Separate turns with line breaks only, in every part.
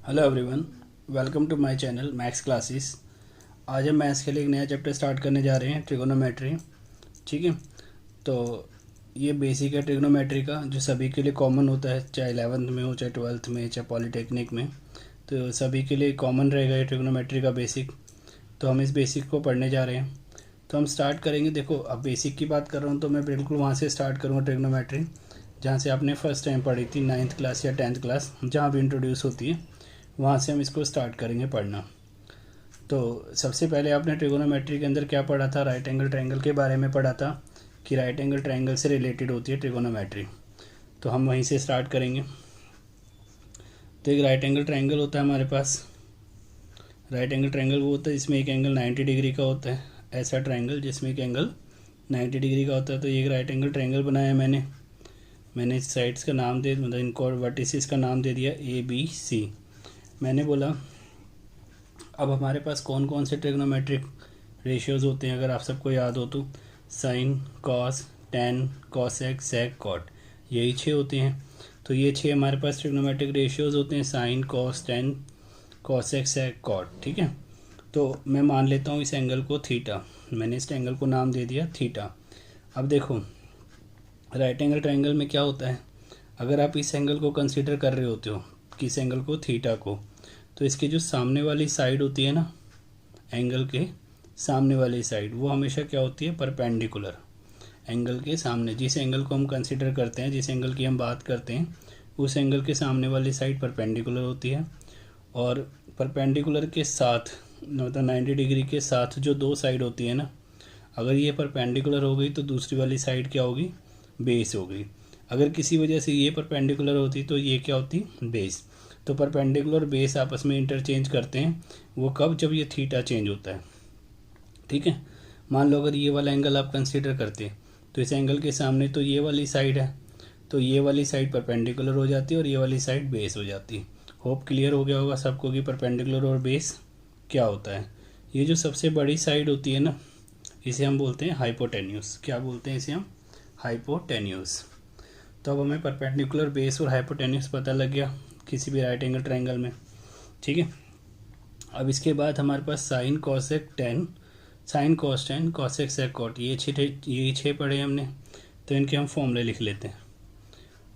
Hello everyone, welcome to my channel maths classes. आज हम maths के लिए एक नया चैप्टर स्टार्ट करने जा रहे हैं, ट्रिगोनोमेट्री। ठीक है, तो ये बेसिक है ट्रिगोनोमेट्री का, जो सभी के लिए कॉमन होता है, चाहे 11th में हो, चाहे 12th में, चाहे पॉलीटेक्निक में। तो सभी के लिए कॉमन रहेगा ये ट्रिगोनोमेट्री का बेसिक। तो हम इस बेसिक को पढ़ने जा रहे हैं। तो हम स्टार्ट करेंगे। देखो, अब बेसिक की बात कर रहा हूँ तो मैं बिल्कुल वहाँ से स्टार्ट करूँगा ट्रिगोनोमेट्री जहाँ से आपने फर्स्ट टाइम पढ़ी थी, 9th क्लास या 10th क्लास, जहाँ भी इंट्रोड्यूस होती है, वहाँ से हम इसको स्टार्ट करेंगे पढ़ना। तो सबसे पहले आपने ट्रिगोनोमेट्री के अंदर क्या पढ़ा था? राइट एंगल ट्रायंगल के बारे में पढ़ा था कि राइट एंगल ट्रायंगल से रिलेटेड होती है ट्रिगोनोमेट्री। तो हम वहीं से स्टार्ट करेंगे। तो एक राइट एंगल ट्रायंगल होता है हमारे पास। राइट एंगल ट्रायंगल वो होता है जिसमें एक एंगल 90 डिग्री का होता है। ऐसा ट्रायंगल जिसमें एक एंगल 90 डिग्री का होता है। तो ये एक राइट एंगल ट्रायंगल बनाया है मैंने इस साइड्स का नाम दे, मतलब इनको वर्टिसेस का नाम दे दिया ABC। मैंने बोला अब हमारे पास कौन कौन से ट्रिग्नोमेट्रिक रेशियोज़ होते हैं, अगर आप सबको याद हो तो sign, cos, tan, cosec, sec, cot, यही 6 होते हैं। तो ये 6 हमारे पास ट्रिग्नोमेट्रिक रेशियोज़ होते हैं, sign, cos, tan, cosec, sec, cot. ठीक है, तो मैं मान लेता हूँ इस एंगल को थीटा। मैंने इस एंगल को नाम दे दिया थीटा। अब देखो, राइट एंगल ट्रायंगल में क्या होता है, अगर आप इस एंगल को कंसीडर कर रहे होते हो, किस एंगल को? थीटा को, तो इसकी जो सामने वाली साइड होती है ना, एंगल के सामने वाली साइड, वो हमेशा क्या होती है? परपेंडिकुलर। एंगल के सामने, जिस एंगल को हम कंसीडर करते हैं, जिस एंगल की हम बात करते हैं, उस एंगल के सामने वाली साइड परपेंडिकुलर होती है। और परपेंडिकुलर के साथ, मतलब 90 डिग्री के साथ जो दो साइड होती है ना, अगर ये परपेंडिकुलर हो गई तो दूसरी वाली साइड क्या होगी? बेस हो गई। अगर किसी वजह से ये परपेंडिकुलर होती तो ये क्या होती? बेस। तो परपेंडिकुलर बेस आपस में इंटरचेंज करते हैं। वो कब? जब ये थीटा चेंज होता है। ठीक है, मान लो अगर ये वाला एंगल आप कंसीडर करते हैं, तो इस एंगल के सामने तो ये वाली साइड है, तो ये वाली साइड परपेंडिकुलर हो जाती है और ये वाली साइड बेस हो जाती है। होप क्लियर हो गया होगा सबको कि परपेंडिकुलर और बेस क्या होता है। ये जो सबसे बड़ी साइड होती है ना, इसे हम बोलते हैं हाइपोटेन्यूस। क्या बोलते हैं इसे हम? हाइपोटेन्यूस। तो अब हमें परपेंडिकुलर बेस और हाइपोटेन्यूस पता लग गया किसी भी राइट एंगल ट्रायंगल में। ठीक है, अब इसके बाद हमारे पास sine, cosec, tan, sine, cos, tan, cosec, sec, cot, ये छः पढ़े हमने। तो इनके हम फॉर्मूले लिख लेते हैं।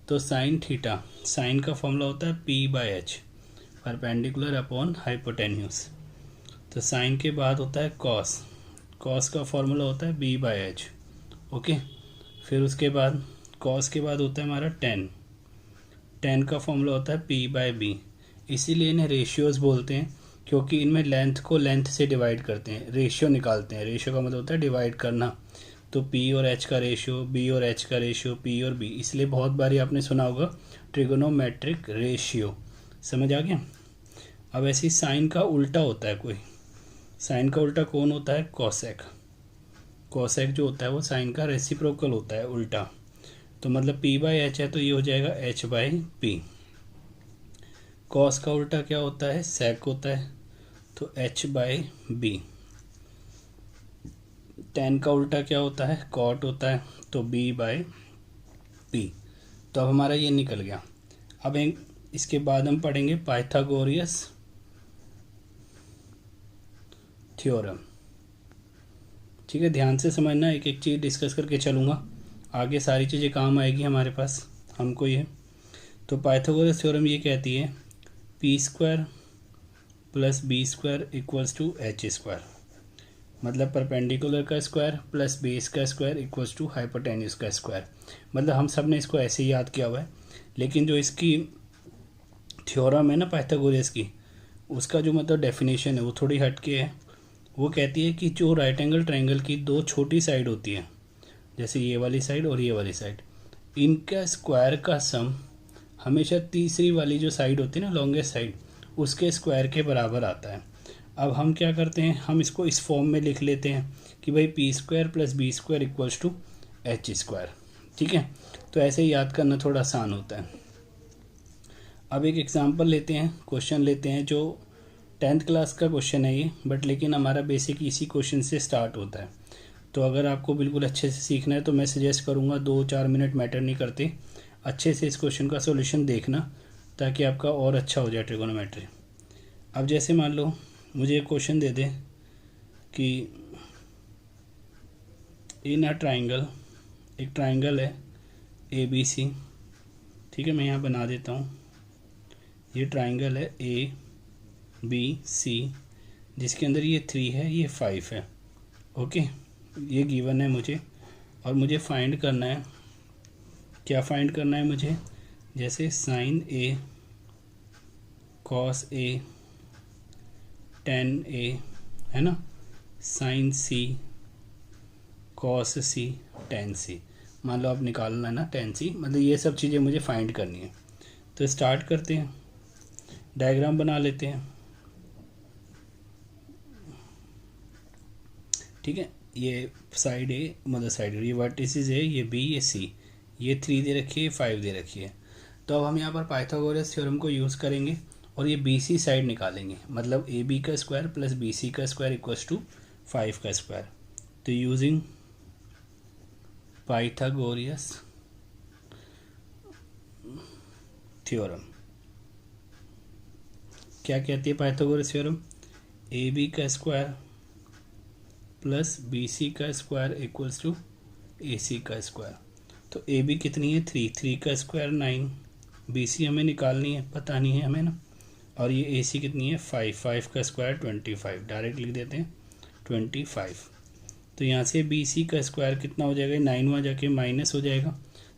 तो साइन थीटा, साइन का फॉर्मूला होता है P/H, परपेंडिकुलर अपॉन हाइपोटेन्यूस। तो साइन के बाद होता है कॉस, कॉस का फॉर्मूला होता है B/H। ओके, फिर उसके बाद कॉस के बाद होता है हमारा टेन, टेन का फॉर्मूला होता है P/B। इसीलिए इन्हें रेशियोज़ बोलते हैं, क्योंकि इनमें लेंथ को लेंथ से डिवाइड करते हैं, रेशियो निकालते हैं। रेशियो का मतलब होता है डिवाइड करना। तो P और H का रेशियो, B और H का रेशियो, P और B, इसलिए बहुत बारी आपने सुना होगा ट्रिगोनोमेट्रिक रेशियो। समझ आ गया? अब ऐसे ही साइन का उल्टा होता है कोई, साइन का उल्टा कौन होता है? कॉसेक। कॉसेक जो होता है वो साइन का रेसिप्रोकल होता है, उल्टा। तो मतलब P/H है तो ये हो जाएगा H/P। कॉस का उल्टा क्या होता है? सेक होता है, तो H/B। टेन का उल्टा क्या होता है? कॉट होता है, तो B/P। तो अब हमारा ये निकल गया। अब इसके बाद हम पढ़ेंगे पाइथागोरियस थ्योरम। ठीक है, ध्यान से समझना, एक एक चीज़ डिस्कस करके चलूँगा, आगे सारी चीज़ें काम आएगी हमारे पास हमको ये। तो पाइथागोरस थ्योरम ये कहती है P² + B² = H², मतलब परपेंडिकुलर का स्क्वायर प्लस बेस का स्क्वायर इक्वल्स टू हाइपोटेन्यूस का स्क्वायर। मतलब हम सब ने इसको ऐसे ही याद किया हुआ है, लेकिन जो इसकी थ्योरम है ना पाइथागोरस की, उसका जो मतलब डेफिनेशन है वो थोड़ी हटके है। वो कहती है कि जो राइट एंगल ट्रायंगल की दो छोटी साइड होती है, जैसे ये वाली साइड और ये वाली साइड, इनका स्क्वायर का सम हमेशा तीसरी वाली जो साइड होती है ना, लॉन्गेस्ट साइड, उसके स्क्वायर के बराबर आता है। अब हम क्या करते हैं, हम इसको इस फॉर्म में लिख लेते हैं कि भाई P² + B² = H²। ठीक है, तो ऐसे ही याद करना थोड़ा आसान होता है। अब एक एग्जांपल लेते हैं, क्वेश्चन लेते हैं, जो 10th क्लास का क्वेश्चन है ये, बट लेकिन हमारा बेसिक इसी क्वेश्चन से स्टार्ट होता है। तो अगर आपको बिल्कुल अच्छे से सीखना है तो मैं सजेस्ट करूँगा 2-4 मिनट मैटर नहीं करते, अच्छे से इस क्वेश्चन का सॉल्यूशन देखना, ताकि आपका और अच्छा हो जाए ट्रिगोनोमेट्री। अब जैसे मान लो मुझे एक क्वेश्चन दे दे कि इन अ ट्राइंगल, एक ट्राइंगल है ABC, ठीक है, मैं यहाँ बना देता हूँ। ये ट्राइंगल है ABC जिसके अंदर ये 3 है, ये 5 है। ओके, ये गिवन है मुझे, और मुझे फाइंड करना है, क्या फाइंड करना है मुझे, जैसे sine A cos A tan A है ना, sine C cos C tan C, मान लो आप निकालना है ना टेन C, मतलब ये सब चीज़ें मुझे फाइंड करनी है। तो स्टार्ट करते हैं, डायग्राम बना लेते हैं। ठीक है, ये साइड A मदर साइड, ये वर्टिसेस है, ये B, ये C, ये 3 दे रखी है, 5 दे रखी है। तो अब हम यहाँ पर पाइथागोरस थ्योरम को यूज़ करेंगे और ये BC साइड निकालेंगे, मतलब AB का स्क्वायर प्लस BC का स्क्वायर इक्वल्स टू 5 का स्क्वायर। तो यूजिंग पाइथागोरस थ्योरम, क्या कहती है पाइथागोरस थ्योरम, AB का स्क्वायर प्लस BC का स्क्वायर इक्वल्स टू AC का स्क्वायर। तो AB कितनी है 3 का स्क्वायर 9, BC हमें निकालनी है, पता नहीं है हमें ना, और ये AC कितनी है 5 का स्क्वायर 25, डायरेक्ट लिख देते हैं 25। तो यहाँ से BC का स्क्वायर कितना हो जाएगा, 9 वहाँ जाके माइनस हो जाएगा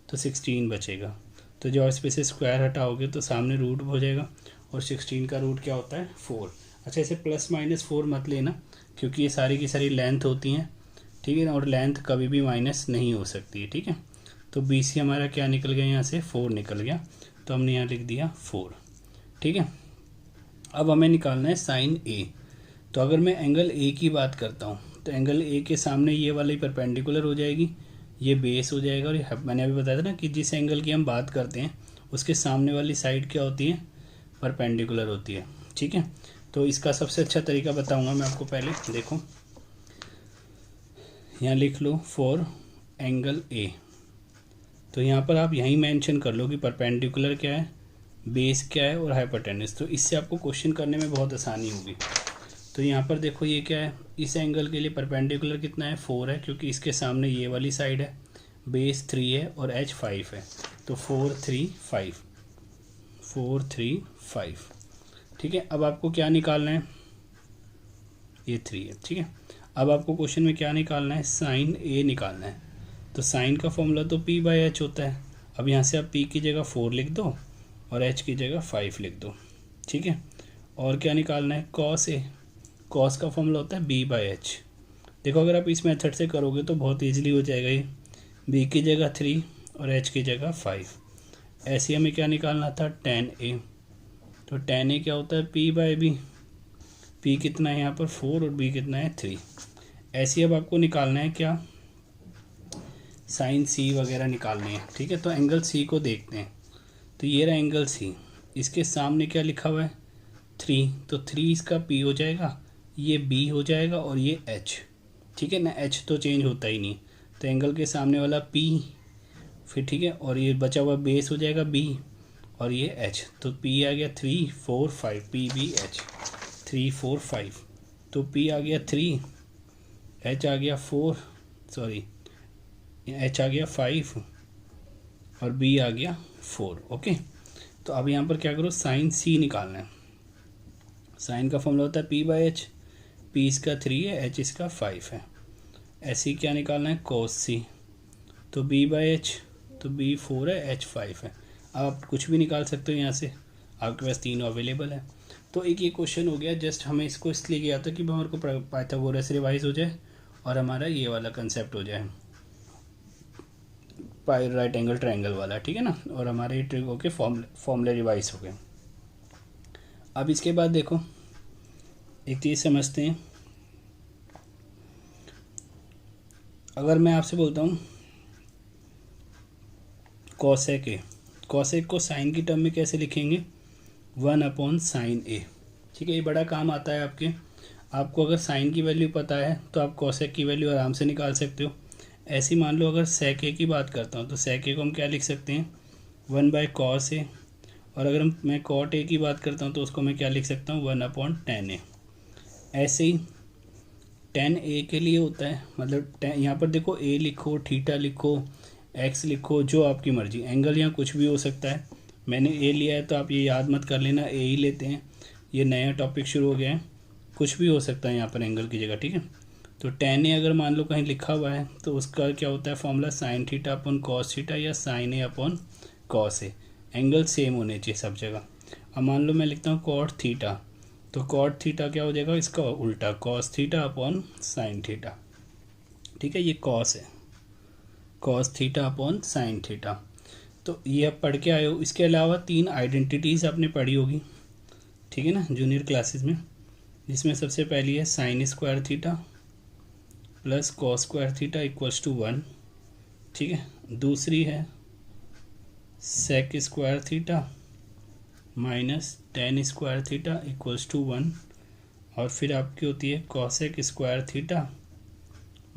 तो 16 बचेगा। तो जब इस पे से स्क्वायर हटाओगे तो सामने रूट हो जाएगा, और 16 का रूट क्या होता है 4। अच्छा, इसे प्लस माइनस 4 मत लेना, क्योंकि ये सारी की सारी लेंथ होती हैं, ठीक है ना, और लेंथ कभी भी माइनस नहीं हो सकती है। ठीक है, तो BC हमारा क्या निकल गया, यहाँ से 4 निकल गया, तो हमने यहाँ लिख दिया 4। ठीक है, अब हमें निकालना है साइन A। तो अगर मैं एंगल A की बात करता हूँ तो एंगल A के सामने ये वाली परपेंडिकुलर हो जाएगी, ये बेस हो जाएगा, और ये मैंने अभी बताया था ना कि जिस एंगल की हम बात करते हैं उसके सामने वाली साइड क्या होती है, परपेंडिकुलर होती है। ठीक है, तो इसका सबसे अच्छा तरीका बताऊंगा मैं आपको। पहले देखो, यहाँ लिख लो फॉर एंगल A, तो यहाँ पर आप यहीं मेंशन कर लो कि परपेंडिकुलर क्या है, बेस क्या है और हाइपोटेन्यूज। तो इससे आपको क्वेश्चन करने में बहुत आसानी होगी। तो यहाँ पर देखो ये क्या है, इस एंगल के लिए परपेंडिकुलर कितना है 4 है, क्योंकि इसके सामने ये वाली साइड है, बेस 3 है और H 5 है, तो 4 3 5। ठीक है, अब आपको क्या निकालना है, ये 3 है। ठीक है, अब आपको क्वेश्चन में क्या निकालना है, साइन A निकालना है। तो साइन का फॉर्मूला तो P/H होता है। अब यहाँ से आप P की जगह 4 लिख दो और H की जगह 5 लिख दो। ठीक है, और क्या निकालना है, कॉस A, कॉस का फॉर्मूला होता है B/H। देखो अगर आप इस मेथड से करोगे तो बहुत इजीली हो जाएगा ये, B की जगह 3 और H की जगह 5। ऐसे हमें क्या निकालना था, tan A। तो tan A क्या होता है, P/B। P कितना है यहाँ पर 4 और B कितना है 3। ऐसे अब आपको निकालना है क्या, साइन C वगैरह निकालनी है। ठीक है, तो एंगल C को देखते हैं। तो ये रहा एंगल C, इसके सामने क्या लिखा हुआ है 3, तो 3 इसका P हो जाएगा, ये B हो जाएगा और ये H। ठीक है ना, H तो चेंज होता ही नहीं, तो एंगल के सामने वाला P, फिर ठीक है, और ये बचा हुआ बेस हो जाएगा B और ये H। तो P आ गया 3 4 5, PBH 3 4 5। तो P आ गया 3, H आ गया 4, सॉरी H आ गया 5 और B आ गया 4। ओके, तो अब यहाँ पर क्या करो, साइन C निकालना है। साइन का फॉर्मूला होता है P/H, P इसका 3 है, H इसका 5 है। ऐसे क्या निकालना है, cos C, तो B/H, तो B 4 है, H 5 है। अब आप कुछ भी निकाल सकते हो यहाँ से, आपके पास तीनों अवेलेबल है। तो एक ये क्वेश्चन हो गया, जस्ट हमें इसको इसलिए किया था कि हमारे को पाइथागोरस रिवाइज हो जाए और हमारा ये वाला कंसेप्ट हो जाए, राइट एंगल ट्रायंगल वाला। ठीक है ना, और हमारे ट्रिगो के फॉर्मूले रिवाइज हो गए। अब इसके बाद देखो एक चीज़ समझते हैं, अगर मैं आपसे बोलता हूँ कॉसेक ए, कॉसेक को साइन की टर्म में कैसे लिखेंगे, 1/sin A। ठीक है, ये बड़ा काम आता है आपको अगर साइन की वैल्यू पता है तो आप कॉसेक की वैल्यू आराम से निकाल सकते हो। ऐसे मान लो अगर सेक ए की बात करता हूँ तो सेक ए को हम क्या लिख सकते हैं, 1/cos A, और अगर मैं कॉट ए की बात करता हूँ तो उसको मैं क्या लिख सकता हूँ, 1/10 ए। ऐसे ही 10 ए के लिए होता है, मतलब यहाँ पर देखो ए लिखो, थीटा लिखो, एक्स लिखो, जो आपकी मर्जी, एंगल यहाँ कुछ भी हो सकता है। मैंने ए लिया है तो आप ये याद मत कर लेना ए ही लेते हैं, ये नया टॉपिक शुरू हो गया है, कुछ भी हो सकता है यहाँ पर एंगल की जगह, ठीक है। तो 10 ए अगर मान लो कहीं लिखा हुआ है तो उसका क्या होता है formula, sine theta upon cos theta या sign A upon cos A. Angle same होने चाहिए सब जगह। अब मान लो मैं लिखता हूँ कॉट थीटा, तो कॉट थीटा क्या हो जाएगा, इसका उल्टा, cos theta upon sine theta, ठीक है। ये कॉस है, cos theta upon sine theta. तो ये आप पढ़ के आए हो। इसके अलावा 3 आइडेंटिटीज़ आपने पढ़ी होगी, ठीक है ना, जूनियर क्लासेस में, जिसमें सबसे पहली है sine square theta plus cos square theta equals to 1, ठीक है। दूसरी है sec square theta minus tan square theta equals to 1, और फिर आपकी होती है cosec square theta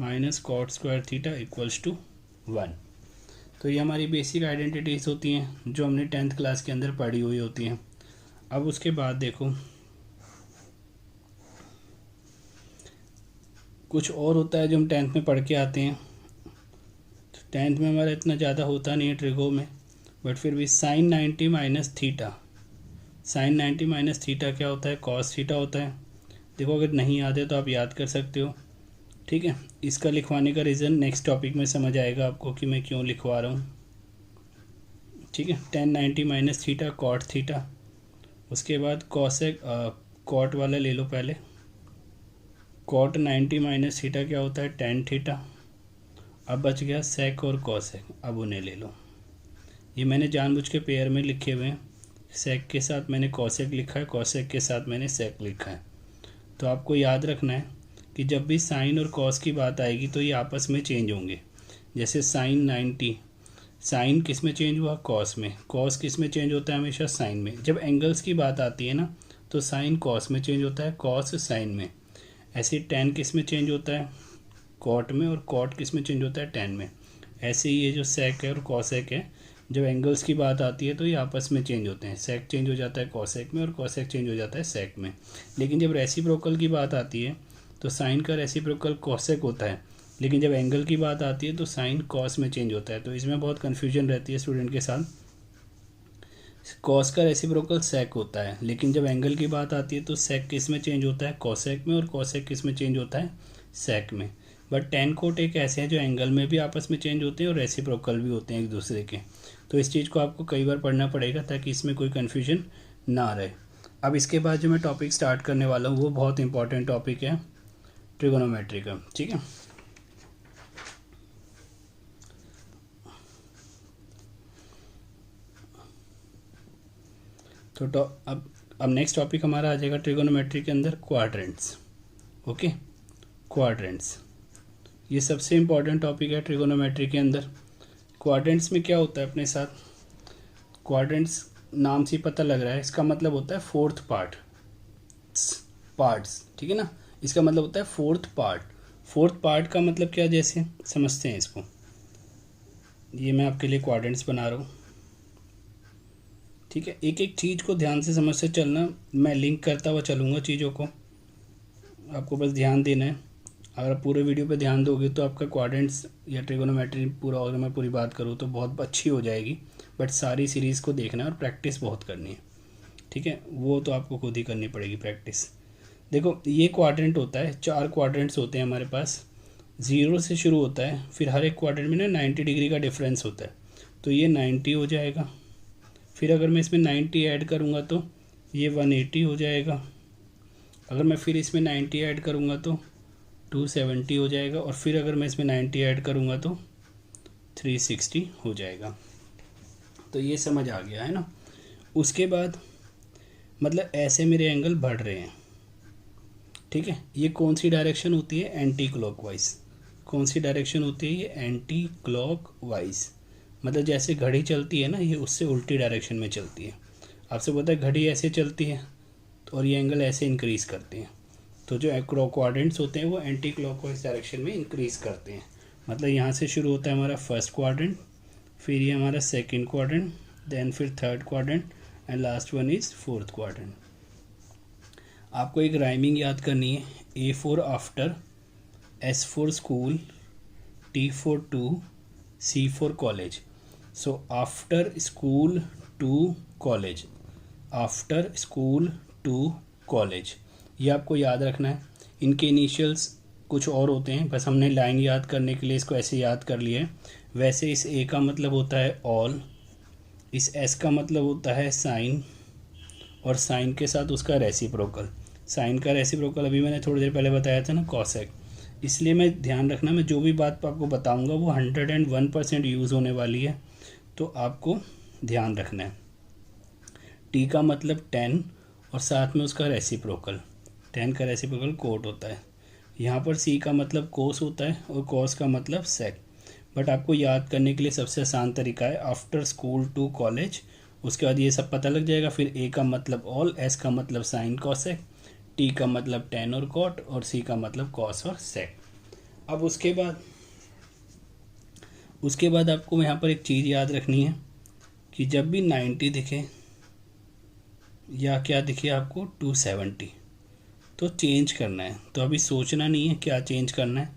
minus cot square theta equals to 1। तो ये हमारी बेसिक आइडेंटिटीज़ होती हैं जो हमने 10th क्लास के अंदर पढ़ी हुई होती हैं। अब उसके बाद देखो कुछ और होता है जो हम 10th में पढ़ के आते हैं। तो 10th में हमारा इतना ज़्यादा होता नहीं है ट्रिगो में, बट फिर भी sine 90 minus theta, sine 90 minus theta क्या होता है, कॉस थीटा होता है। देखो अगर नहीं याद है तो आप याद कर सकते हो, ठीक है। इसका लिखवाने का रीज़न नेक्स्ट टॉपिक में समझ आएगा आपको कि मैं क्यों लिखवा रहा हूँ, ठीक है। 1090 माइनस थीटा कॉट थीटा, उसके बाद कॉसेक, कॉट वाला ले लो पहले, कॉट 90 माइनस थीटा क्या होता है, टेन थीटा। अब बच गया सेक और कॉसेक, अब उन्हें ले लो। ये मैंने जानबूझ के पेयर में लिखे हुए हैं, सेक के साथ मैंने कॉसेक लिखा है, कॉसेक के साथ मैंने सेक लिखा है। तो आपको याद रखना है कि जब भी साइन और कॉस की बात आएगी तो ये आपस में चेंज होंगे। जैसे साइन 90, साइन किस में चेंज हुआ, कॉस में, कॉस किस में चेंज होता है, हमेशा साइन में। जब एंगल्स की बात आती है ना तो साइन कॉस में चेंज होता है, कॉस साइन में। ऐसे ही टेन किस में चेंज होता है, कॉट में, और कॉट किस में चेंज होता है, टेन में। ऐसे ही ये जो सेक है और कॉसेक है, जब एंगल्स की बात आती है तो ये आपस में चेंज होते हैं, सेक चेंज हो जाता है कॉसेक में और कॉसेक चेंज हो जाता है सेक में। लेकिन जब रेसिप्रोकल की बात आती है तो साइन का रेसिप्रोकल कॉसेक होता है, लेकिन जब एंगल की बात आती है तो साइन कॉस में चेंज होता है। तो इसमें बहुत कन्फ्यूजन रहती है स्टूडेंट के साथ। कॉस का रेसिप्रोकल सेक होता है, लेकिन जब एंगल की बात आती है तो सेक किस में चेंज होता है, कॉसेक में, और कॉसेक किस में चेंज होता है, सेक में। बट टेन कोट एक ऐसे हैं जो एंगल में भी आपस में चेंज होते हैं और रेसिप्रोकल भी होते हैं एक दूसरे के। तो इस चीज़ को आपको कई बार पढ़ना पड़ेगा ताकि इसमें कोई कन्फ्यूजन ना रहे। अब इसके बाद जो मैं टॉपिक स्टार्ट करने वाला हूँ वो बहुत इंपॉर्टेंट टॉपिक है ट्रिगोनोमेट्री का, ठीक है। तो अब नेक्स्ट टॉपिक हमारा आ जाएगा ट्रिगोनोमेट्री के अंदर क्वाड्रेंट्स, ओके। क्वाड्रेंट्स ये सबसे इम्पॉर्टेंट टॉपिक है ट्रिगोनोमेट्री के अंदर। क्वाड्रेंट्स में क्या होता है अपने साथ, क्वाड्रेंट्स नाम से पता लग रहा है, इसका मतलब होता है फोर्थ पार्ट्स, ठीक है ना। इसका मतलब होता है फोर्थ पार्ट। फोर्थ पार्ट का मतलब क्या, जैसे समझते हैं इसको। ये मैं आपके लिए क्वाड्रेंट्स बना रहा हूँ, ठीक है। एक एक चीज़ को ध्यान से समझ से चलना, मैं लिंक करता हुआ चलूँगा चीज़ों को, आपको बस ध्यान देना है। अगर आप पूरे वीडियो पे ध्यान दोगे तो आपका क्वाड्रेंट्स या ट्रिगोनोमेट्री पूरा, अगर मैं पूरी बात करूँ तो बहुत अच्छी हो जाएगी। बट सारी सीरीज़ को देखना है और प्रैक्टिस बहुत करनी है, ठीक है। वो तो आपको खुद ही करनी पड़ेगी प्रैक्टिस। देखो ये क्वाड्रेंट होता है, 4 क्वाड्रेंट्स होते हैं हमारे पास, 0 से शुरू होता है, फिर हर एक क्वाड्रेंट में ना 90 डिग्री का डिफरेंस होता है। तो ये 90 हो जाएगा, फिर अगर मैं इसमें 90 ऐड करूँगा तो ये 180 हो जाएगा, अगर मैं फिर इसमें 90 ऐड करूँगा तो 270 हो जाएगा, और फिर अगर मैं इसमें 90 ऐड करूँगा तो 360 हो जाएगा। तो ये समझ आ गया है ना। उसके बाद मतलब ऐसे मेरे एंगल बढ़ रहे हैं, ठीक है। ये कौन सी डायरेक्शन होती है, एंटी क्लॉकवाइज। कौन सी डायरेक्शन होती है, ये एंटी क्लॉकवाइज। मतलब जैसे घड़ी चलती है ना, ये उससे उल्टी डायरेक्शन में चलती है। आपसे पता है घड़ी ऐसे चलती है और ये एंगल ऐसे इंक्रीज़ करते हैं। तो जो क्वाड्रेंट्स होते हैं वो एंटी क्लॉकवाइज डायरेक्शन में इंक्रीज़ करते हैं। मतलब यहाँ से शुरू होता है हमारा फर्स्ट क्वाड्रेंट, फिर ये हमारा सेकंड क्वाड्रेंट, देन फिर third quadrant and last one is fourth quadrant. आपको एक राइमिंग याद करनी है, A for after, S for school, T for to, C for college. So after school to college, after school to college, ये आपको याद रखना है। इनके इनिशियल्स कुछ और होते हैं, बस हमने लाइन याद करने के लिए इसको ऐसे याद कर लिया है। वैसे इस A का मतलब होता है ऑल, इस S का मतलब होता है साइन, और साइन के साथ उसका रेसिप्रोकल। साइन का रेसिप्रोकल अभी मैंने थोड़ी देर पहले बताया था ना, कॉसेक। इसलिए मैं ध्यान रखना, मैं जो भी बात आपको बताऊंगा वो 101% यूज़ होने वाली है, तो आपको ध्यान रखना है। टी का मतलब 10 और साथ में उसका रेसिप्रोकल, 10 का रेसिप्रोकल कोट होता है। यहाँ पर सी का मतलब कोस होता है और कॉस का मतलब सेक। बट आपको याद करने के लिए सबसे आसान तरीका है आफ्टर स्कूल टू कॉलेज, उसके बाद ये सब पता लग जाएगा। फिर ए का मतलब ऑल, एस का मतलब साइन कॉसेक, टी का मतलब 10 और कॉट, और सी का मतलब कॉस और सेक। अब उसके बाद आपको यहाँ पर एक चीज़ याद रखनी है कि जब भी 90 दिखे या क्या दिखे आपको 270, तो चेंज करना है। तो अभी सोचना नहीं है क्या चेंज करना है,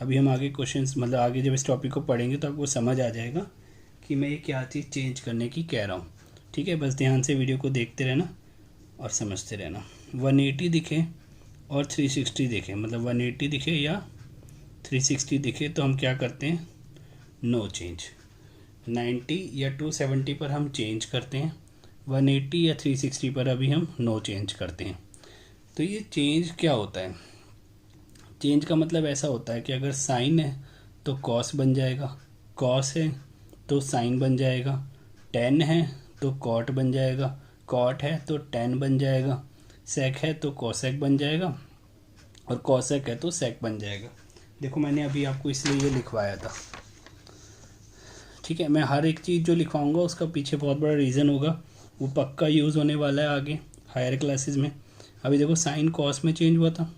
अभी हम आगे क्वेश्चंस मतलब आगे जब इस टॉपिक को पढ़ेंगे तो आपको समझ आ जाएगा कि मैं ये क्या चीज़ चेंज करने की कह रहा हूँ। ठीक है, बस ध्यान से वीडियो को देखते रहना और समझते रहना। 180 दिखे और 360 दिखे, मतलब 180 दिखे या 360 दिखे तो हम क्या करते हैं, नो चेंज। 90 या 270 पर हम चेंज करते हैं, 180 या 360 पर अभी हम नो चेंज करते हैं। तो ये चेंज क्या होता है, चेंज का मतलब ऐसा होता है कि अगर साइन है तो कॉस बन जाएगा, कॉस है तो साइन बन जाएगा, टेन है तो कॉट बन जाएगा, कॉट है तो टेन बन जाएगा, सेक है तो कॉसेक बन जाएगा, और कॉसेक है तो सेक बन जाएगा। देखो मैंने अभी आपको इसलिए ये लिखवाया था। ठीक है, मैं हर एक चीज़ जो लिखवाऊंगा उसका पीछे बहुत बड़ा रीज़न होगा, वो पक्का यूज़ होने वाला है आगे हायर क्लासेस में। अभी देखो साइन कॉस में चेंज हुआ था,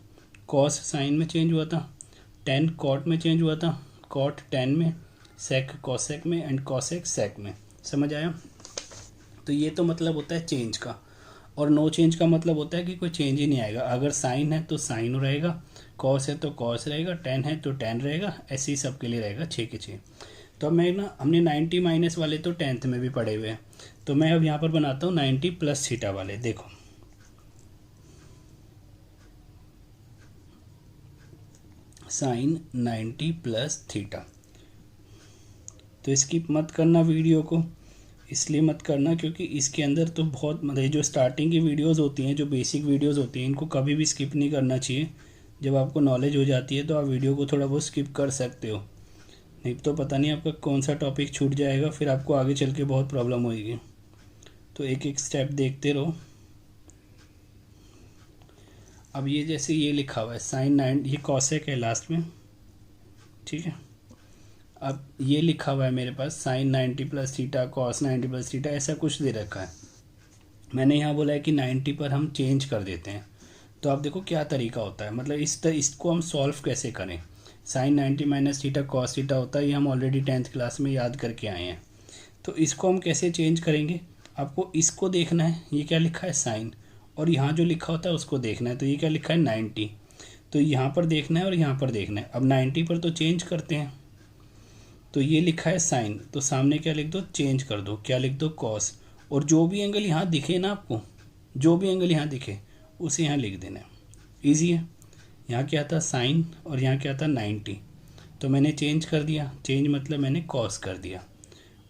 कॉस साइन में चेंज हुआ था, टेन कॉट में चेंज हुआ था, कॉट टेन में, सेक कॉसेक में, एंड कॉसेक सेक में। समझ आया? तो ये तो मतलब होता है चेंज का। और नो चेंज का मतलब होता है कि कोई चेंज ही नहीं आएगा। अगर साइन है तो साइन रहेगा, कॉस है तो कॉस रहेगा, टेन है तो टेन रहेगा, ऐसे ही सबके लिए रहेगा 6 के 6। तो अब मैं ना, हमने 90 माइनस वाले तो 10th में भी पढ़े हुए हैं, तो मैं अब यहाँ पर बनाता हूँ 90 प्लस थीटा वाले। देखो साइन 90 प्लस थीटा, तो स्किप मत करना वीडियो को, इसलिए मत करना क्योंकि इसके अंदर तो बहुत मतलब जो स्टार्टिंग की वीडियोस होती हैं, जो बेसिक वीडियोस होती हैं, इनको कभी भी स्किप नहीं करना चाहिए। जब आपको नॉलेज हो जाती है तो आप वीडियो को थोड़ा बहुत स्किप कर सकते हो, नहीं तो पता नहीं आपका कौन सा टॉपिक छूट जाएगा, फिर आपको आगे चल के बहुत प्रॉब्लम होगी। तो एक एक स्टेप देखते रहो। अब ये जैसे ये लिखा हुआ है साइन 9, ये कॉसेक है लास्ट में, ठीक है। अब ये लिखा हुआ है मेरे पास sine 90 plus theta, cos 90 plus theta, ऐसा कुछ दे रखा है। मैंने यहाँ बोला है कि 90 पर हम चेंज कर देते हैं। तो आप देखो क्या तरीका होता है, मतलब इसको हम सॉल्व कैसे करें। Sine 90 minus theta cos theta होता है, ये हम ऑलरेडी 10th क्लास में याद करके आए हैं। तो इसको हम कैसे चेंज करेंगे, आपको इसको देखना है, ये क्या लिखा है साइन, और यहाँ जो लिखा होता है उसको देखना है। तो ये क्या लिखा है 90, तो यहाँ पर देखना है और यहाँ पर देखना है। अब 90 पर तो चेंज करते हैं, तो ये लिखा है साइन, तो सामने क्या लिख दो, चेंज कर दो, क्या लिख दो कॉस, और जो भी एंगल यहाँ दिखे ना आपको, जो भी एंगल यहाँ दिखे उसे यहाँ लिख देना है। ईजी है। यहाँ क्या था साइन और यहाँ क्या था 90, तो मैंने चेंज कर दिया, चेंज मतलब मैंने कॉस कर दिया,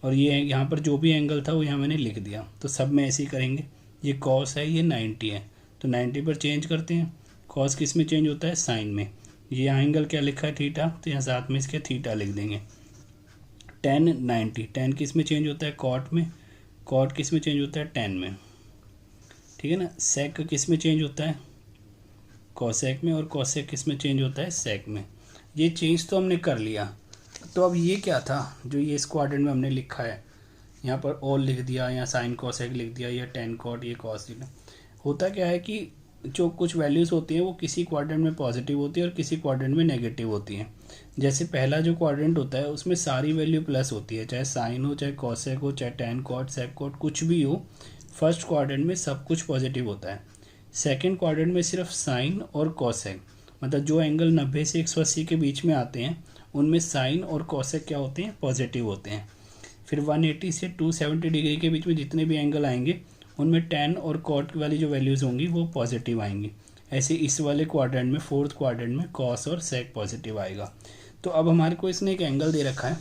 और ये यहाँ पर जो भी एंगल था वो यहाँ मैंने लिख दिया। तो सब में ऐसे ही करेंगे, ये कॉस है, ये 90 है, तो 90 पर चेंज करते हैं। कॉस किस में चेंज होता है, साइन में। ये यहाँ एंगल क्या लिखा है थीटा, तो यहाँ साथ में इसके थीटा लिख देंगे। 10 90, 10 किस में चेंज होता है, कॉट में, कॉट किस में चेंज होता है 10 में, ठीक है ना। सेक किस में चेंज होता है, कॉसेक में, और कॉसेक किस में चेंज होता है, सेक में। ये चेंज तो हमने कर लिया। तो अब ये क्या था जो ये इस क्वाड्रेंट में हमने लिखा है, यहाँ पर ऑल लिख दिया, यहाँ साइन कॉसेक लिख दिया, या 10 कॉट, ये कॉस थीटा। होता क्या है कि जो कुछ वैल्यूज़ होती हैं वो किसी क्वाड्रेंट में पॉजिटिव होती है और किसी क्वाड्रेंट में नेगेटिव होती हैं। जैसे पहला जो क्वाड्रेंट होता है उसमें सारी वैल्यू प्लस होती है, चाहे साइन हो, चाहे कॉसेक हो, चाहे 10 कॉट, सेक कॉट, कुछ भी हो, फर्स्ट क्वाड्रेंट में सब कुछ पॉजिटिव होता है, सेकंड क्वाड्रेंट में सिर्फ साइन और कॉसेक, मतलब जो एंगल 90 से 180 के बीच में आते हैं उनमें साइन और कॉसेक क्या होते हैं, पॉजिटिव होते हैं। फिर 180 से 270 डिग्री के बीच में जितने भी एंगल आएंगे उनमें tan और cot वाली जो वैल्यूज़ होंगी वो पॉजिटिव आएंगी। ऐसे इस वाले क्वाड्रेंट में, फोर्थ क्वाड्रेंट में cos और sec पॉजिटिव आएगा। तो अब हमारे को इसने एक एंगल दे रखा है,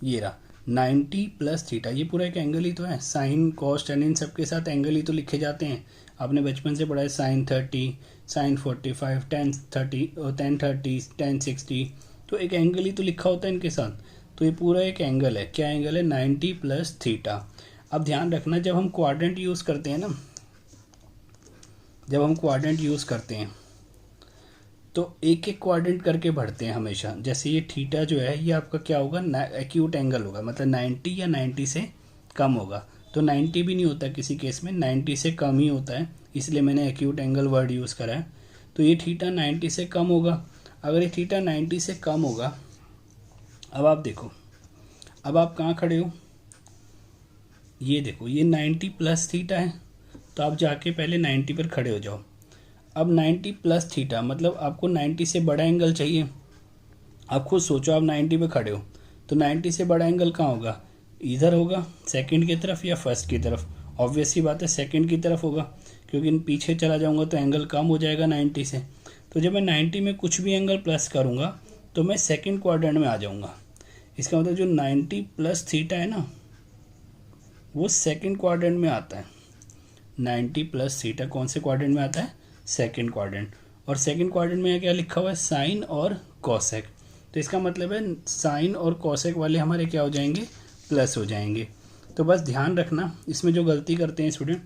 ये रहा 90 प्लस थीटा, ये पूरा एक एंगल ही तो है। साइन कॉस टेन इन सबके साथ एंगल ही तो लिखे जाते हैं, आपने बचपन से पढ़ा है। Sine 30, sine 45, tan 30, tan 30, tan 60, तो एक एंगल ही तो लिखा होता है इनके साथ। तो ये पूरा एक एंगल है, क्या एंगल है, 90 प्लस थीटा। अब ध्यान रखना, जब हम क्वाड्रेंट यूज़ करते हैं ना, जब हम क्वाड्रेंट यूज़ करते हैं तो एक एक क्वाड्रेंट करके बढ़ते हैं हमेशा। जैसे ये थीटा जो है ये आपका क्या होगा, एक्यूट एंगल होगा, मतलब 90 या 90 से कम होगा। तो 90 भी नहीं होता किसी केस में, 90 से कम ही होता है, इसलिए मैंने एक्यूट एंगल वर्ड यूज़ करा है। तो ये थीटा 90 से कम होगा। अगर ये थीटा 90 से कम होगा, अब आप देखो, अब आप कहाँ खड़े हो, ये देखो ये 90 प्लस थीटा है, तो आप जाके पहले 90 पर खड़े हो जाओ। अब 90 प्लस थीटा मतलब आपको 90 से बड़ा एंगल चाहिए। आप खुद सोचो, आप 90 पे खड़े हो तो 90 से बड़ा एंगल कहाँ होगा, इधर होगा, सेकंड की तरफ या फर्स्ट की तरफ। ऑब्वियस सी बात है सेकंड की तरफ होगा, क्योंकि पीछे चला जाऊंगा तो एंगल कम हो जाएगा 90 से। तो जब मैं 90 में कुछ भी एंगल प्लस करूँगा तो मैं सेकेंड क्वाड्रेंट में आ जाऊँगा। इसका मतलब जो 90 प्लस थीटा है ना वो सेकेंड क्वाड्रेंट में आता है। 90 प्लस थीटा कौन से क्वाड्रेंट में आता है, सेकेंड क्वाड्रेंट। और सेकेंड क्वाड्रेंट में क्या लिखा हुआ है, साइन और कॉसेक। तो इसका मतलब है साइन और कॉसेक वाले हमारे क्या हो जाएंगे, प्लस हो जाएंगे। तो बस ध्यान रखना, इसमें जो गलती करते हैं स्टूडेंट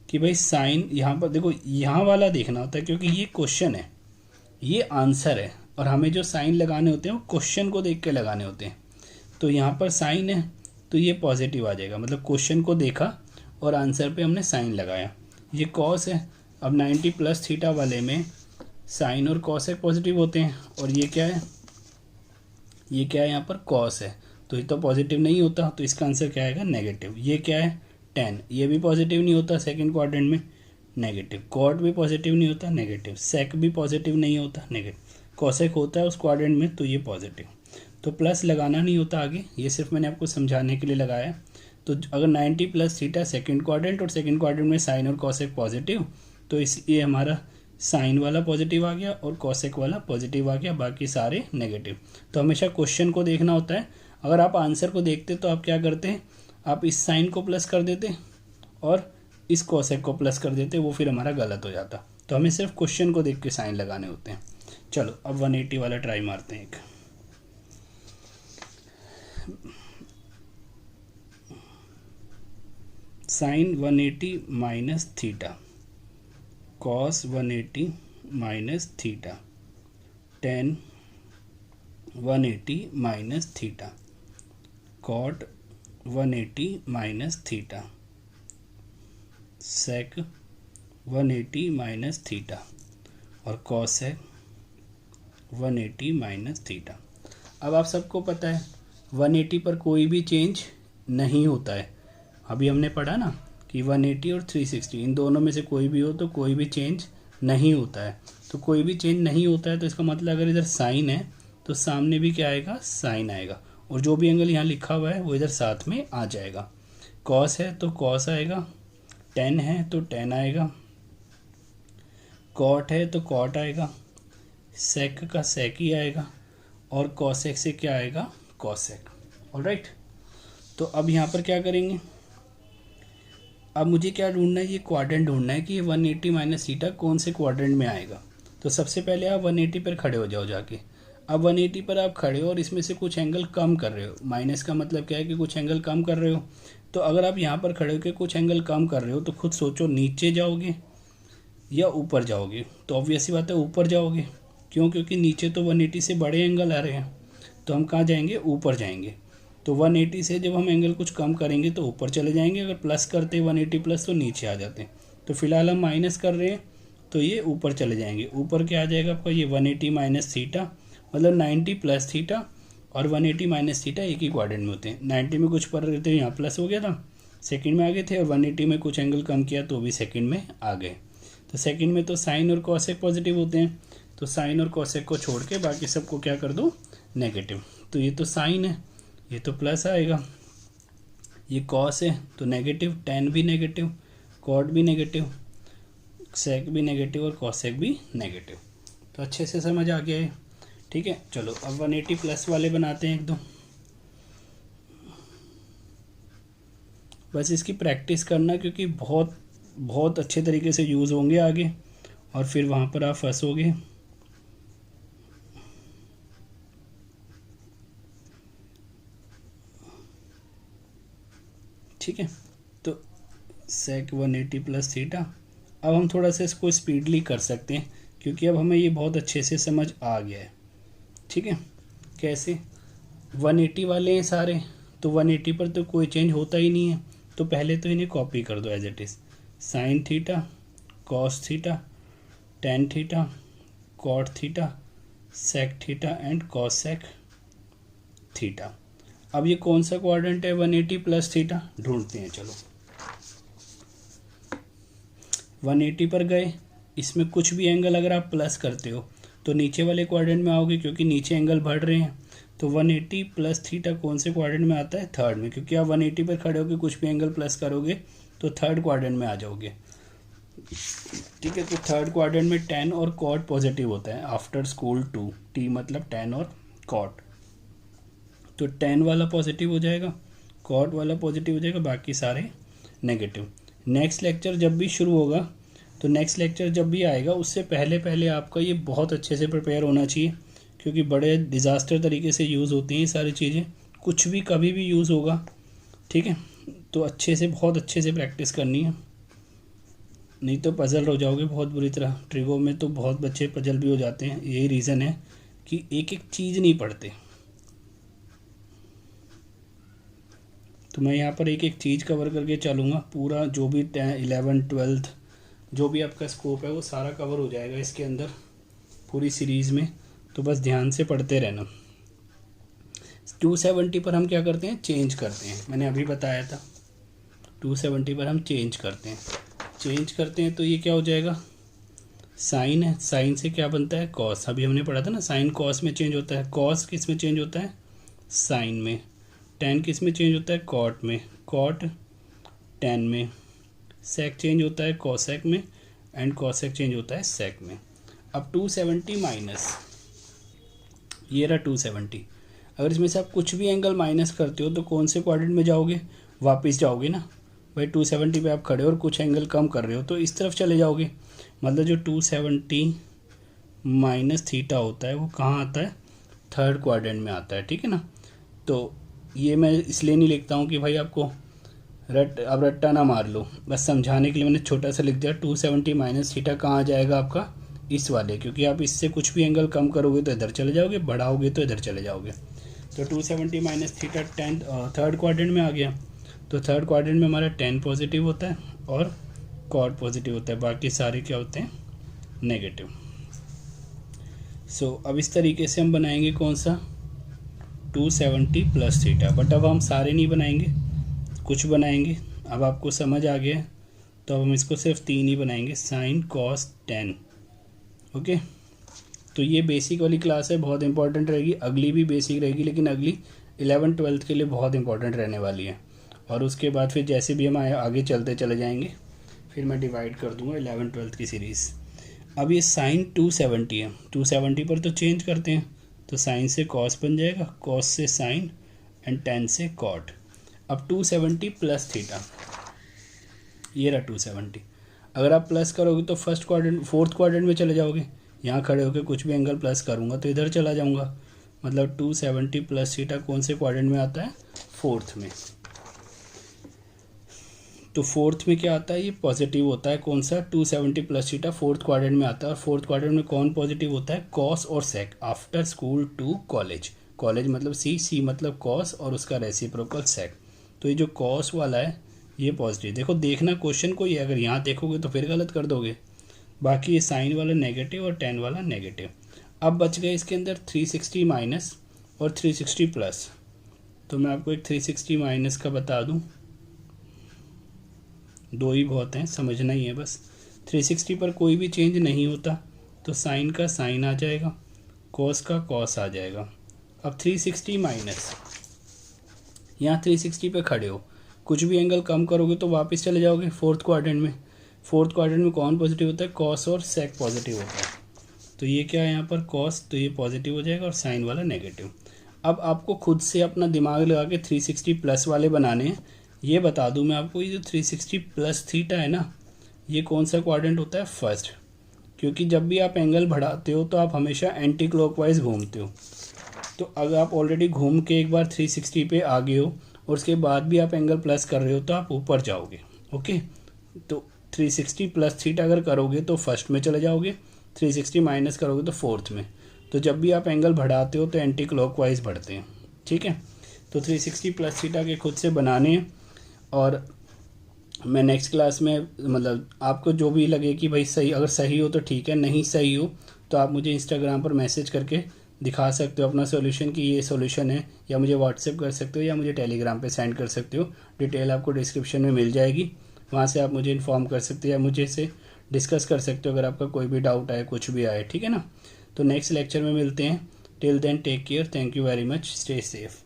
कि भाई साइन यहाँ पर देखो, यहाँ वाला देखना होता है क्योंकि ये क्वेश्चन है, ये आंसर है, और हमें जो साइन लगाने होते हैं वो क्वेश्चन को देख के लगाने होते हैं। तो यहाँ पर साइन है तो ये पॉजिटिव आ जाएगा, मतलब क्वेश्चन को देखा और आंसर पे हमने साइन लगाया। ये कॉस है, अब 90 प्लस थीटा वाले में साइन और कॉसेक पॉजिटिव होते हैं, और ये क्या है, ये क्या है, यहाँ पर कॉस है तो ये तो पॉजिटिव नहीं होता, तो इसका आंसर क्या आएगा, नेगेटिव। ये क्या है, टेन, ये भी पॉजिटिव नहीं होता सेकंड क्वाड्रेंट में, नेगेटिव। कॉट भी पॉजिटिव नहीं होता, नेगेटिव। सेक भी पॉजिटिव नहीं होता, नेगेटिव। कॉसेक होता है उस क्वाड्रेंट में तो ये पॉजिटिव। तो प्लस लगाना नहीं होता आगे, ये सिर्फ मैंने आपको समझाने के लिए लगाया। तो अगर 90 प्लस थीटा सेकंड क्वाड्रेंट और सेकंड क्वाड्रेंट में साइन और कॉसेक पॉजिटिव, तो ये हमारा साइन वाला पॉजिटिव आ गया और कॉसेक वाला पॉजिटिव आ गया, बाकी सारे नेगेटिव। तो हमेशा क्वेश्चन को देखना होता है। अगर आप आंसर को देखते तो आप क्या करते हैं, आप इस साइन को प्लस कर देते और इस कॉसेक को प्लस कर देते, वो फिर हमारा गलत हो जाता। तो हमें सिर्फ क्वेश्चन को देख के साइन लगाने होते हैं। चलो अब 180 वाला ट्राई मारते हैं एक। Sine 180 minus theta, cos 180 minus theta, tan 180 minus theta, cot 180 minus theta, sec 180 minus theta, और कॉसेक 180 माइनस थीटा। अब आप सबको पता है 180 पर कोई भी चेंज नहीं होता है। अभी हमने पढ़ा ना कि 180 और 360 इन दोनों में से कोई भी हो तो कोई भी चेंज नहीं होता है। तो कोई भी चेंज नहीं होता है तो इसका मतलब अगर इधर साइन है तो सामने भी क्या आएगा, साइन आएगा, और जो भी एंगल यहाँ लिखा हुआ है वो इधर साथ में आ जाएगा। कॉस है तो कॉस आएगा, टेन है तो टेन आएगा, कॉट है तो कॉट आएगा, सेक का सेक ही आएगा, और कॉसेक से क्या आएगा, कॉसेक। ऑलराइट, तो अब यहाँ पर क्या करेंगे, अब मुझे क्या ढूंढना है, ये क्वाड्रेंट ढूंढना है कि ये 180 माइनस थीटा कौन से क्वाड्रेंट में आएगा। तो सबसे पहले आप 180 पर खड़े हो जाओ जाके। अब 180 पर आप खड़े हो और इसमें से कुछ एंगल कम कर रहे हो। माइनस का मतलब क्या है कि कुछ एंगल कम कर रहे हो। तो अगर आप यहाँ पर खड़े होकर कुछ एंगल कम कर रहे हो तो खुद सोचो, नीचे जाओगे या ऊपर जाओगे। तो ऑब्वियस ही बात है ऊपर जाओगे, क्यों, क्योंकि नीचे तो 180 से बड़े एंगल आ रहे हैं, तो हम कहाँ जाएंगे, ऊपर जाएंगे। तो 180 से जब हम एंगल कुछ कम करेंगे तो ऊपर चले जाएंगे, अगर प्लस करते 180 प्लस तो नीचे आ जाते हैं। तो फिलहाल हम माइनस कर रहे हैं तो ये ऊपर चले जाएंगे। ऊपर क्या आ जाएगा आपका, ये 180 माइनस थीटा, मतलब 90 प्लस थीटा और 180 माइनस थीटा एक ही क्वाड्रेंट में होते हैं। 90 में कुछ पढ़ रहे थे यहाँ प्लस हो गया था, सेकंड में आ गए थे, और 180 में कुछ एंगल कम किया तो भी सेकंड में आ गए। तो सेकंड में तो साइन और कॉसेक पॉजिटिव होते हैं, तो साइन और कॉसेक को छोड़ के बाकी सबको क्या कर दो, नेगेटिव। तो ये तो साइन है, ये तो प्लस आएगा, ये कॉस है तो नेगेटिव, टेन भी नेगेटिव, कॉट भी नेगेटिव, सेक भी नेगेटिव और कॉसेक भी नेगेटिव। तो अच्छे से समझ आ गया है, ठीक है। चलो अब 180 प्लस वाले बनाते हैं एक दो। बस इसकी प्रैक्टिस करना, क्योंकि बहुत बहुत अच्छे तरीके से यूज़ होंगे आगे, और फिर वहाँ पर आप फंसोगे। ठीक है, तो सेक 180 प्लस थीटा। अब हम थोड़ा सा इसको स्पीडली कर सकते हैं, क्योंकि अब हमें ये बहुत अच्छे से समझ आ गया है। ठीक है, कैसे? 180 वाले हैं सारे, तो 180 पर तो कोई चेंज होता ही नहीं है, तो पहले तो इन्हें कॉपी कर दो as it is. Sine theta, cos theta, tan theta, cot theta, sec theta and cosec theta. अब ये कौन सा क्वाड्रेंट है? 180 प्लस थीटा ढूंढते हैं। चलो 180 पर गए, इसमें कुछ भी एंगल अगर आप प्लस करते हो तो नीचे वाले क्वाड्रेंट में आओगे, क्योंकि नीचे एंगल बढ़ रहे हैं। तो 180 प्लस थीटा कौन से क्वाड्रेंट में आता है? थर्ड में, क्योंकि आप 180 पर खड़े होकर कुछ भी एंगल प्लस करोगे तो थर्ड क्वाड्रेंट में आ जाओगे। ठीक है, तो थर्ड क्वाड्रेंट में टेन और कॉट पॉजिटिव होता है आफ्टर स्कूल 2। टी मतलब टेन और कॉट, तो टेन वाला पॉजिटिव हो जाएगा, कॉट वाला पॉजिटिव हो जाएगा, बाकी सारे नेगेटिव। नेक्स्ट लेक्चर जब भी शुरू होगा, तो नेक्स्ट लेक्चर जब भी आएगा उससे पहले पहले आपका ये बहुत अच्छे से प्रिपेयर होना चाहिए, क्योंकि बड़े डिज़ास्टर तरीके से यूज़ होती हैं ये सारी चीज़ें, कुछ भी कभी भी यूज़ होगा। ठीक है, तो अच्छे से, बहुत अच्छे से प्रैक्टिस करनी है, नहीं तो पजल हो जाओगे बहुत बुरी तरह। ट्रिगो में तो बहुत बच्चे पजल भी हो जाते हैं, यही रीज़न है कि एक एक चीज़ नहीं पढ़ते। तो मैं यहाँ पर एक एक चीज़ कवर करके चलूँगा, पूरा जो भी 11 12 जो भी आपका स्कोप है वो सारा कवर हो जाएगा इसके अंदर पूरी सीरीज़ में। तो बस ध्यान से पढ़ते रहना। 270 पर हम क्या करते हैं? चेंज करते हैं, मैंने अभी बताया था। 270 पर हम चेंज करते हैं, तो ये क्या हो जाएगा? साइन है, साइन से क्या बनता है? कॉस। अभी हमने पढ़ा था ना, साइन कॉस में चेंज होता है। कॉस किस में चेंज होता है? साइन में। टेन किस में चेंज होता है? कॉट में। कॉट टेन में। सेक चेंज होता है कॉसेक में, एंड कॉसेक चेंज होता है सेक में। अब 270 माइनस, ये रहा 270। अगर इसमें से आप कुछ भी एंगल माइनस करते हो तो कौन से क्वाड्रेंट में जाओगे? वापस जाओगे ना भाई। 270 पे आप खड़े हो और कुछ एंगल कम कर रहे हो तो इस तरफ चले जाओगे। मतलब जो 270 माइनस थीटा होता है वो कहाँ आता है? थर्ड क्वाड्रेंट में आता है। ठीक है ना, तो ये मैं इसलिए नहीं लिखता हूँ कि भाई आपको अब रट्टा ना मार लो, बस समझाने के लिए मैंने छोटा सा लिख दिया। 270 माइनस थीटा कहाँ आ जाएगा आपका? इस वाले, क्योंकि आप इससे कुछ भी एंगल कम करोगे तो इधर चले जाओगे, बढ़ाओगे तो इधर चले जाओगे। तो 270 माइनस थीटा थर्ड क्वाड्रेंट में आ गया। तो थर्ड क्वाड्रेंट में हमारा 10 पॉजिटिव होता है और कॉट पॉजिटिव होता है, बाकी सारे क्या होते हैं? नेगेटिव। सो अब इस तरीके से हम बनाएंगे कौन सा? 270 प्लस थीटा। बट अब हम सारे नहीं बनाएंगे, कुछ बनाएंगे। अब आपको समझ आ गया तो अब हम इसको सिर्फ 3 ही बनाएंगे, साइन कॉस टेन। ओके, तो ये बेसिक वाली क्लास है, बहुत इंपॉर्टेंट रहेगी। अगली भी बेसिक रहेगी, लेकिन अगली 11 12 के लिए बहुत इंपॉर्टेंट रहने वाली है। और उसके बाद फिर जैसे भी हम आगे चलते चले जाएंगे, फिर मैं डिवाइड कर दूंगा 11 12 की सीरीज़। अब ये साइन 270 है, 270 पर तो चेंज करते हैं, तो साइन से कॉस बन जाएगा, कॉस से साइन, एंड टेन से कॉट। अब 270 प्लस थीटा, ये रहा 270। अगर आप प्लस करोगे तो फर्स्ट क्वाड्रेंट, फोर्थ क्वाड्रेंट में चले जाओगे। यहाँ खड़े होकर कुछ भी एंगल प्लस करूँगा तो इधर चला जाऊँगा। मतलब 270 प्लस थीटा कौन से क्वाड्रेंट में आता है? फोर्थ में। तो फोर्थ में क्या आता है? ये पॉजिटिव होता है। कौन सा? 270 प्लस थीटा फोर्थ क्वाड्रेंट में आता है। और फोर्थ क्वाड्रेंट में कौन पॉजिटिव होता है? कॉस और sec after school to college. College मतलब सी मतलब कॉस और उसका रेसिप्रोकल सेक। तो ये जो कॉस वाला है ये पॉजिटिव। देखो, देखना क्वेश्चन को, ये अगर यहाँ देखोगे तो फिर गलत कर दोगे। बाकी ये साइन वाला नेगेटिव और 10 वाला नेगेटिव। अब बच गए इसके अंदर 360 माइनस और 360 प्लस। तो मैं आपको एक 360 माइनस का बता दूँ। दो ही बहुत हैं, समझना ही है बस। 360 पर कोई भी चेंज नहीं होता, तो साइन का साइन आ जाएगा, कॉस का कॉस आ जाएगा। अब 360 माइनस, यहाँ 360 पे खड़े हो, कुछ भी एंगल कम करोगे तो वापस चले जाओगे फोर्थ क्वाड्रेंट में। फोर्थ क्वाड्रेंट में कौन पॉजिटिव होता है? कॉस और सेक पॉजिटिव होता है। तो ये क्या है यहाँ पर? कॉस, तो ये पॉजिटिव हो जाएगा और साइन वाला नेगेटिव। अब आपको खुद से अपना दिमाग लगा के 360 प्लस वाले बनाने हैं। ये बता दूं मैं आपको, ये जो 360 प्लस थीटा है ना, ये कौन सा क्वाड्रेंट होता है? फर्स्ट। क्योंकि जब भी आप एंगल बढ़ाते हो तो आप हमेशा एंटी क्लॉकवाइज घूमते हो। तो अगर आप ऑलरेडी घूम के एक बार 360 पे आ गए हो और उसके बाद भी आप एंगल प्लस कर रहे हो तो आप ऊपर जाओगे। ओके, तो 360 प्लस थीटा अगर करोगे तो फर्स्ट में चले जाओगे, 360 माइनस करोगे तो फोर्थ में। तो जब भी आप एंगल बढ़ाते हो तो एंटी क्लॉकवाइज बढ़ते हैं, ठीक है। तो 360 प्लस थीटा के खुद से बनाने हैं, और मैं नेक्स्ट क्लास में मतलब आपको जो भी लगे कि भाई सही, अगर सही हो तो ठीक है, नहीं सही हो तो आप मुझे इंस्टाग्राम पर मैसेज करके दिखा सकते हो अपना सॉल्यूशन कि ये सॉल्यूशन है, या मुझे व्हाट्सएप कर सकते हो या मुझे टेलीग्राम पे सेंड कर सकते हो। डिटेल आपको डिस्क्रिप्शन में मिल जाएगी, वहाँ से आप मुझे इन्फॉर्म कर सकते हो या मुझे से डिस्कस कर सकते हो अगर आपका कोई भी डाउट आए, कुछ भी आए, ठीक है ना। तो नेक्स्ट लेक्चर में मिलते हैं। Till then take care, thank you very much, stay safe.